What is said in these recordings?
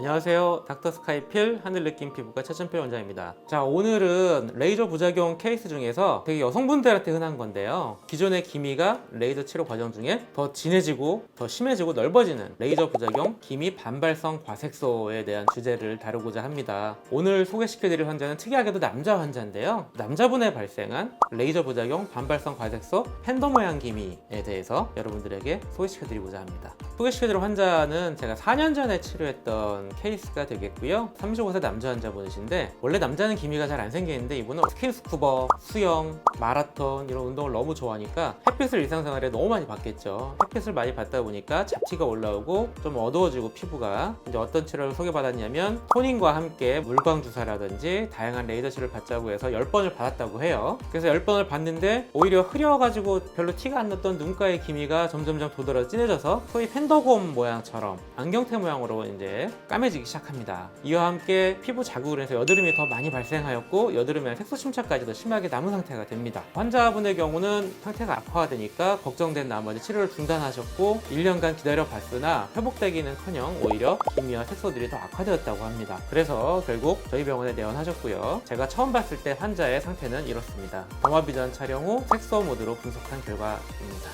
안녕하세요. 닥터스카이필 하늘느낌 피부과 최천필 원장입니다. 자, 오늘은 레이저 부작용 케이스 중에서 되게 여성분들한테 흔한 건데요. 기존의 기미가 레이저 치료 과정 중에 더 진해지고 더 심해지고 넓어지는 레이저 부작용 기미 반발성 과색소에 대한 주제를 다루고자 합니다. 오늘 소개시켜드릴 환자는 특이하게도 남자 환자인데요. 남자분의 발생한 레이저 부작용 반발성 과색소 팬더 모양 기미에 대해서 여러분들에게 소개시켜드리고자 합니다. 소개시켜드릴 환자는 제가 4년 전에 치료했던 케이스가 되겠고요. 35세 남자 환자분이신데 원래 남자는 기미가 잘 안 생기는데 이분은 스킨스쿠버, 수영, 마라톤 이런 운동을 너무 좋아하니까 햇빛을 일상생활에 너무 많이 받겠죠. 햇빛을 많이 받다 보니까 잡티가 올라오고 좀 어두워지고 피부가 이제 어떤 치료를 소개받았냐면 토닝과 함께 물광 주사라든지 다양한 레이저 치료를 받자고 해서 10번을 받았다고 해요. 그래서 10번을 받는데 오히려 흐려가지고 별로 티가 안 났던 눈가의 기미가 점점점 도드라 진해져서 소위 펜더곰 모양처럼 안경테 모양으로 이제 까매지기 시작합니다. 이와 함께 피부 자극으로 해서 여드름이 더 많이 발생하였고 여드름에 색소 침착까지도 심하게 남은 상태가 됩니다. 환자분의 경우는 상태가 악화되니까 걱정된 나머지 치료를 중단하셨고 1년간 기다려 봤으나 회복되기는커녕 오히려 기미와 색소들이 더 악화되었다고 합니다. 그래서 결국 저희 병원에 내원하셨고요. 제가 처음 봤을 때 환자의 상태는 이렇습니다. 더마비전 촬영 후 색소 모드로 분석한 결과입니다.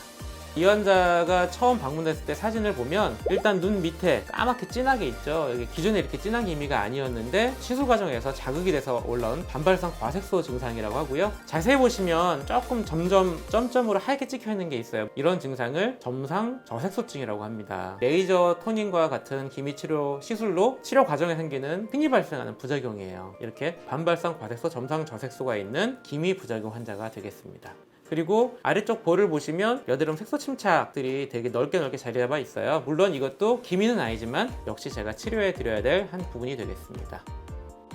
이 환자가 처음 방문했을 때 사진을 보면 일단 눈 밑에 까맣게 진하게 있죠. 여기 기존에 이렇게 진한 기미가 아니었는데 시술 과정에서 자극이 돼서 올라온 반발성 과색소 증상이라고 하고요. 자세히 보시면 조금 점점 점점으로 하얗게 찍혀 있는 게 있어요. 이런 증상을 점상 저색소증이라고 합니다. 레이저 토닝과 같은 기미 치료 시술로 치료 과정에 생기는 흔히 발생하는 부작용이에요. 이렇게 반발성 과색소 점상 저색소가 있는 기미 부작용 환자가 되겠습니다. 그리고 아래쪽 볼을 보시면 여드름 색소 침착들이 되게 넓게 자리 잡아 있어요. 물론 이것도 기미는 아니지만 역시 제가 치료해 드려야 될 한 부분이 되겠습니다.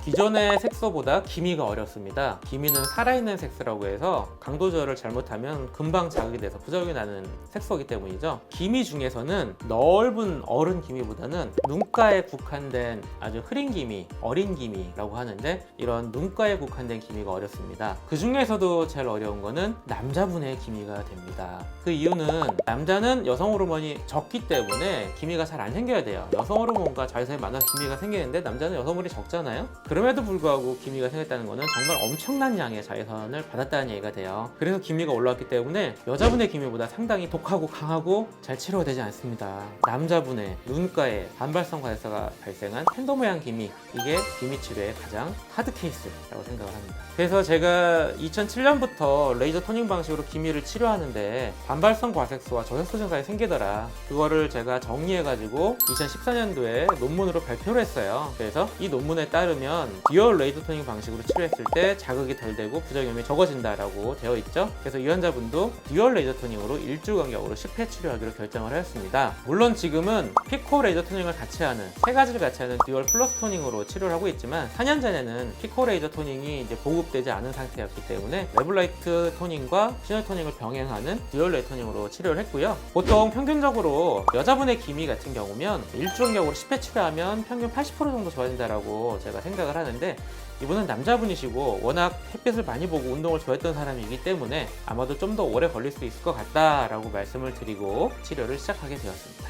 기존의 색소보다 기미가 어렵습니다. 기미는 살아있는 색소라고 해서 강도 조절을 잘못하면 금방 자극이 돼서 부작용이 나는 색소이기 때문이죠. 기미 중에서는 넓은 어른 기미보다는 눈가에 국한된 아주 흐린 기미, 어린 기미라고 하는데 이런 눈가에 국한된 기미가 어렵습니다. 그 중에서도 제일 어려운 거는 남자분의 기미가 됩니다. 그 이유는 남자는 여성 호르몬이 적기 때문에 기미가 잘 안 생겨야 돼요. 여성 호르몬과 자외선이 많아서 기미가 생기는데 남자는 여성 호르몬이 적잖아요. 그럼에도 불구하고 기미가 생겼다는 것은 정말 엄청난 양의 자외선을 받았다는 얘기가 돼요. 그래서 기미가 올라왔기 때문에 여자분의 기미보다 상당히 독하고 강하고 잘 치료가 되지 않습니다. 남자분의 눈가에 반발성 과색소가 발생한 팬더 모양 기미, 이게 기미 치료의 가장 하드 케이스라고 생각을 합니다. 그래서 제가 2007년부터 레이저 토닝 방식으로 기미를 치료하는데 반발성 과색소와 저색소 증상이 생기더라. 그거를 제가 정리해가지고 2014년도에 논문으로 발표를 했어요. 그래서 이 논문에 따르면 듀얼 레이저 토닝 방식으로 치료했을 때 자극이 덜 되고 부작용이 적어진다라고 되어 있죠. 그래서 이 환자분도 듀얼 레이저 토닝으로 일주 간격으로 10회 치료하기로 결정을 하였습니다. 물론 지금은 피코 레이저 토닝을 같이 하는 세 가지를 같이 하는 듀얼 플러스 토닝으로 치료를 하고 있지만 4년 전에는 피코 레이저 토닝이 이제 보급되지 않은 상태였기 때문에 레블라이트 토닝과 시널 토닝을 병행하는 듀얼 레이저 토닝으로 치료를 했고요. 보통 평균적으로 여자분의 기미 같은 경우면 일주 간격으로 10회 치료하면 평균 80% 정도 좋아진다라고 제가 생각을 하는데 이분은 남자분이시고 워낙 햇빛을 많이 보고 운동을 좋아했던 사람이기 때문에 아마도 좀 더 오래 걸릴 수 있을 것 같다라고 말씀을 드리고 치료를 시작하게 되었습니다.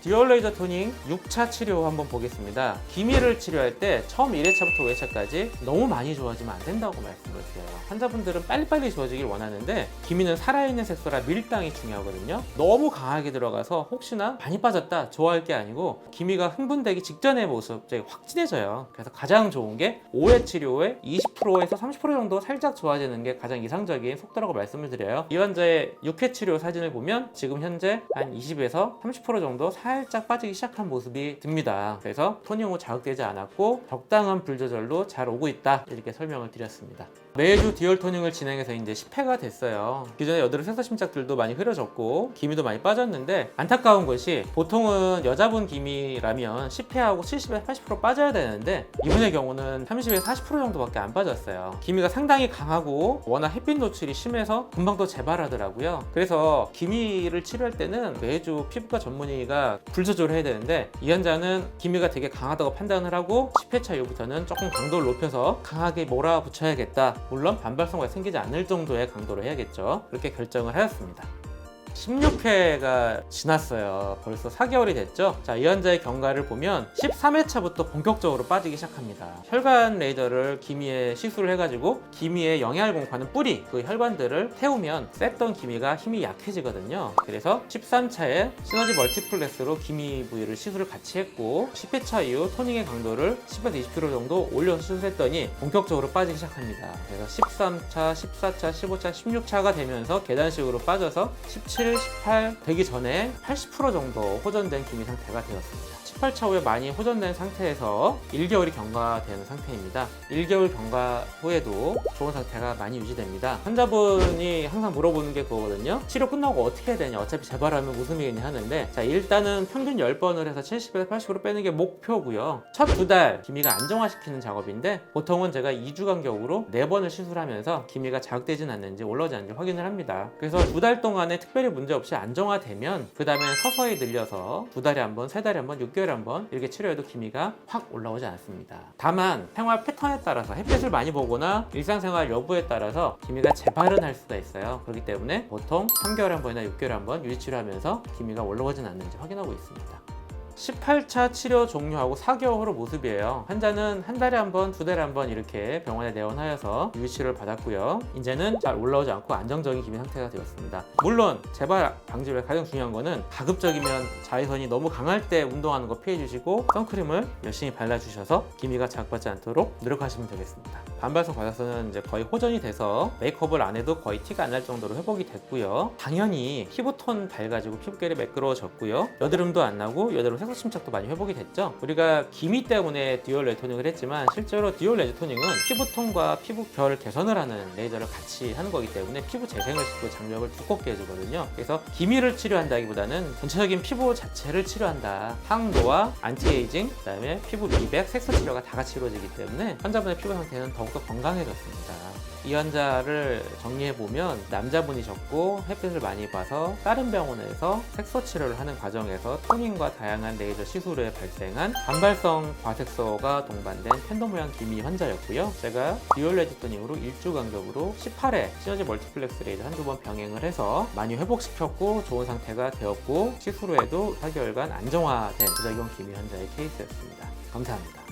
듀얼 레이저 토닝 6차 치료 한번 보겠습니다. 기미를 치료할 때 처음 1회차부터 5회차까지 너무 많이 좋아지면 안 된다고 말씀을 드려요. 환자분들은 빨리빨리 좋아지길 원하는데 기미는 살아있는 색소라 밀당이 중요하거든요. 너무 강하게 들어가서 혹시나 많이 빠졌다 좋아할 게 아니고 기미가 흥분되기 직전의 모습 확 진해져요. 그래서 가장 좋은 게 5회 치료 후에 20%에서 30% 정도 살짝 좋아지는 게 가장 이상적인 속도라고 말씀을 드려요. 이 환자의 6회 치료 사진을 보면 지금 현재 한 20에서 30% 정도 살짝 빠지기 시작한 모습이 듭니다. 그래서 토닝 후 자극되지 않았고 적당한 불 조절로 잘 오고 있다, 이렇게 설명을 드렸습니다. 매주 듀얼 토닝을 진행해서 이제 10회가 됐어요. 기존에 여드름 색소 침착들도 많이 흐려졌고 기미도 많이 빠졌는데 안타까운 것이 보통은 여자분 기미라면 10회하고 70에서 80% 빠져야 되는데 이분의 경우는 30에서 40% 정도밖에 안 빠졌어요. 기미가 상당히 강하고 워낙 햇빛 노출이 심해서 금방 또 재발하더라고요. 그래서 기미를 치료할 때는 매주 피부과 전문의가 불 조절을 해야 되는데 이 환자는 기미가 되게 강하다고 판단을 하고 10회차 이후부터는 조금 강도를 높여서 강하게 몰아붙여야겠다. 물론 반발성과 생기지 않을 정도의 강도로 해야겠죠. 그렇게 결정을 하였습니다. 16회가 지났어요. 벌써 4개월이 됐죠. 자, 이 환자의 경과를 보면 13회차부터 본격적으로 빠지기 시작합니다. 혈관 레이저를 기미에 시술을 해가지고 기미의 영양공파는 뿌리, 그 혈관들을 태우면 셌던 기미가 힘이 약해지거든요. 그래서 13차에 시너지 멀티플렉스로 기미 부위를 시술을 같이 했고 10회차 이후 토닝의 강도를 10에서 20kg 정도 올려서 시술했더니 본격적으로 빠지기 시작합니다. 그래서 13차, 14차, 15차, 16차가 되면서 계단식으로 빠져서 17, 18 되기 전에 80% 정도 호전된 기미 상태가 되었습니다. 18차 후에 많이 호전된 상태에서 1개월이 경과되는 상태입니다. 1개월 경과 후에도 좋은 상태가 많이 유지됩니다. 환자분이 항상 물어보는 게 그거거든요. 치료 끝나고 어떻게 해야 되냐, 어차피 재발하면 웃음이겠냐 하는데, 자, 일단은 평균 10번을 해서 70에서 80으로 빼는 게 목표고요. 첫 2달 기미가 안정화시키는 작업인데 보통은 제가 2주 간격으로 4번을 시술하면서 기미가 자극되진 않는지 올라오지 않는지 확인을 합니다. 그래서 2달 동안에 특별히 문제 없이 안정화되면 그 다음에 서서히 늘려서 2달에 한 번, 3달에 한 번, 6개월에 한 번 이렇게 치료해도 기미가 확 올라오지 않습니다. 다만 생활 패턴에 따라서 햇빛을 많이 보거나 일상생활 여부에 따라서 기미가 재발은 할 수가 있어요. 그렇기 때문에 보통 3개월에 한 번이나 6개월에 한 번 유지치료하면서 기미가 올라오진 않는지 확인하고 있습니다. 18차 치료 종료하고 4개월 후 모습이에요. 환자는 한 달에 한 번, 2달에 한 번 이렇게 병원에 내원하여서 유지치료를 받았고요. 이제는 잘 올라오지 않고 안정적인 기미 상태가 되었습니다. 물론 재발 방지 위해 가장 중요한 거는 가급적이면 자외선이 너무 강할 때 운동하는 거 피해 주시고 선크림을 열심히 발라주셔서 기미가 자극받지 않도록 노력하시면 되겠습니다. 반발성 과사선은 이제 거의 호전이 돼서 메이크업을 안 해도 거의 티가 안 날 정도로 회복이 됐고요. 당연히 피부톤 밝아지고 피부결이 매끄러워졌고요. 여드름도 안 나고 여드름 색소 침착도 많이 회복이 됐죠. 우리가 기미 때문에 듀얼 레이저 토닝을 했지만 실제로 듀얼 레이저 토닝은 피부톤과 피부결 개선을 하는 레이저를 같이 하는 거기 때문에 피부 재생을 시키고 장벽을 두껍게 해주거든요. 그래서 기미를 치료한다기보다는 전체적인 피부 자체를 치료한다. 항노화, 안티에이징, 그다음에 피부 미백, 색소 치료가 다 같이 이루어지기 때문에 환자분의 피부 상태는 더욱더 건강해졌습니다. 이 환자를 정리해보면 남자분이셨고 햇빛을 많이 봐서 다른 병원에서 색소 치료를 하는 과정에서 토닝과 다양한 레이저 시술 후에 발생한 반발성 과색소가 동반된 팬더 모양 기미 환자였고요. 제가 듀얼 레이저 토닝으로 1주 간격으로 18회 시너지 멀티플렉스 레이저 한두 번 병행을 해서 많이 회복시켰고 좋은 상태가 되었고 시술 후에도 4개월간 안정화된 부작용 기미 환자의 케이스였습니다. 감사합니다.